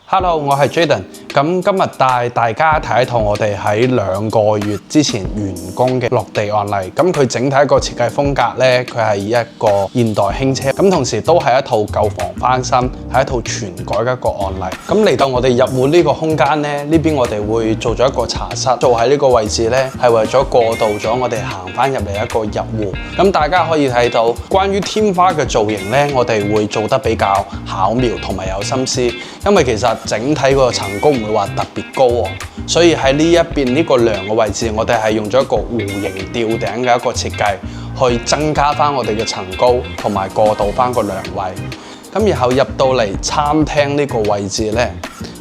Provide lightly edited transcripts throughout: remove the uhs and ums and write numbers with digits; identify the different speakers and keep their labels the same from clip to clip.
Speaker 1: Hello， 我係 Jaden。咁今日帶大家睇一套我哋喺2個月之前完工嘅落地案例。咁佢整體一個設計風格呢，佢係一個現代輕車。咁同時都係一套舊房翻新，係一套全改嘅一個案例。咁嚟到我哋入戶呢個空間呢，呢邊我哋會做咗一個茶室，做喺呢個位置呢，係為咗過渡咗我哋行翻入嚟一個入戶。咁大家可以睇到，關於天花嘅造型呢，我哋會做得比較巧妙同埋有心思，因為其實整體個層高唔會話特別高喎，所以喺呢一邊呢個梁嘅位置，我哋係用咗一個弧形吊頂嘅一個設計，去增加翻我哋嘅層高同埋過渡翻個梁位。咁然後入到嚟餐廳呢個位置呢，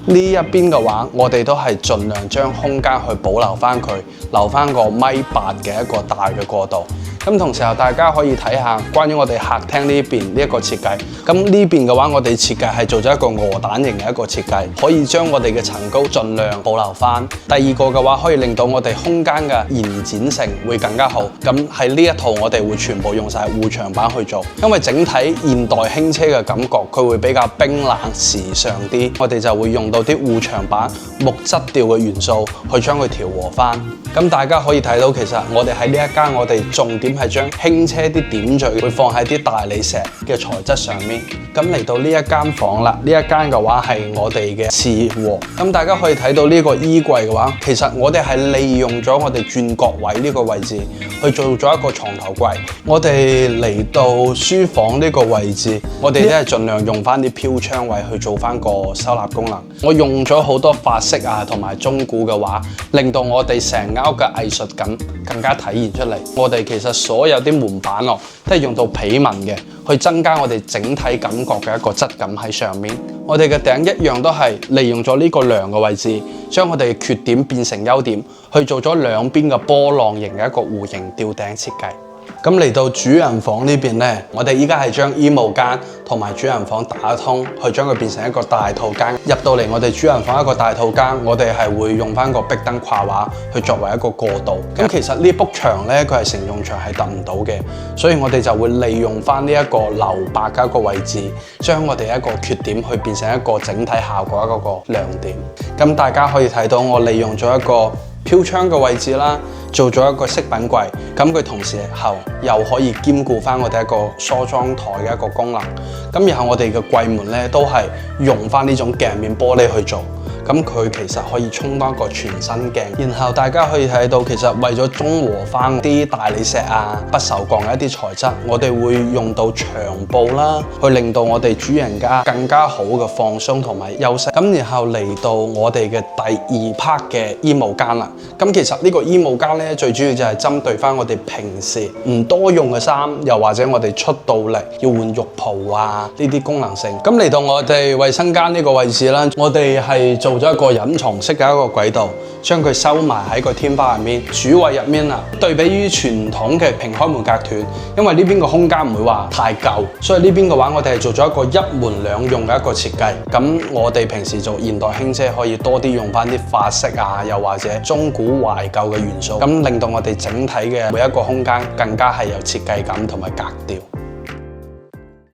Speaker 1: 呢一邊嘅話，我哋都係盡量將空間去保留翻佢，留翻個1.8米嘅一個大嘅過渡。咁同時候大家可以睇下關於我哋客廳呢邊呢一個設計。咁呢邊嘅話，我哋設計係做咗一個鵝蛋型嘅一個設計，可以將我哋嘅層高盡量保留翻。第二個嘅話，可以令到我哋空間嘅延展性會更加好。咁喺呢一套我哋會全部用晒護牆板去做，因為整體現代輕車嘅感覺佢會比較冰冷時尚啲，我哋就會用到啲護牆板木質調嘅元素去將佢調和翻。咁大家可以睇到，其實我哋喺呢一間我哋重點係將輕車啲點綴會放喺啲大理石嘅材質上面。咁嚟到呢一間房啦，呢一間嘅話係我哋嘅次臥。咁大家可以睇到呢個衣櫃嘅話，其實我哋係利用咗我哋轉角位呢個位置去做咗一個床頭櫃。我哋嚟到書房呢個位置，我哋都係盡量用翻啲飄窗位去做翻個收納功能。我用咗好多法式啊同埋中古嘅話，令到我哋成間屋嘅藝術感更加體現出嚟。我哋其實所有啲門板都係用到皮紋嘅，去增加我哋整體感覺嘅一個質感喺上面。我哋嘅頂一樣都係利用咗呢個梁嘅位置，將我哋嘅缺點變成優點，去做咗兩邊嘅波浪形嘅一個弧形吊頂設計。咁嚟到主人房呢邊呢，我哋依家係將衣帽間同埋主人房打通，去將佢變成一個大套間。入到嚟我哋主人房一個大套間，我哋係會用翻個壁燈掛畫去作為一個過渡。咁其實呢幅牆呢，佢係承重牆係揼唔到嘅，所以我哋就會利用翻呢一個留白嘅一個位置，將我哋一個缺點去變成一個整體效果一個亮點。咁大家可以睇到我利用咗一個飄窗嘅位置啦，做咗一個飾品櫃，咁佢同時後又可以兼顧翻我哋一個梳妝台嘅一個功能。咁然後我哋嘅櫃門咧都係用翻呢種鏡面玻璃去做，咁佢其實可以充當一個全身鏡。然後大家可以睇到，其實為咗中和翻啲大理石啊、不鏽鋼嘅一啲材質，我哋會用到長布啦，去令到我哋主人家更加好嘅放鬆同埋休息。咁然後嚟到我哋嘅第2 part 嘅衣帽間啦。咁其實呢個衣帽間咧，最主要就係針對翻我哋平時唔多用嘅衫，又或者我哋出到嚟要換浴袍啊呢啲功能性。咁嚟到我哋衛生間呢個位置啦，我哋係做咗一個隱藏式嘅一個軌道，將佢收埋喺個天花入面。主位入面啊，對比於傳統嘅平開門隔斷，因為呢邊個空間唔會話太舊，所以呢邊嘅話我哋係做咗一個1門2用嘅一個設計。咁我哋平時做現代輕車可以多啲用翻啲法式啊，又或者中古懷舊嘅元素，咁令到我哋整體嘅每一個空間更加係有設計感同埋格調。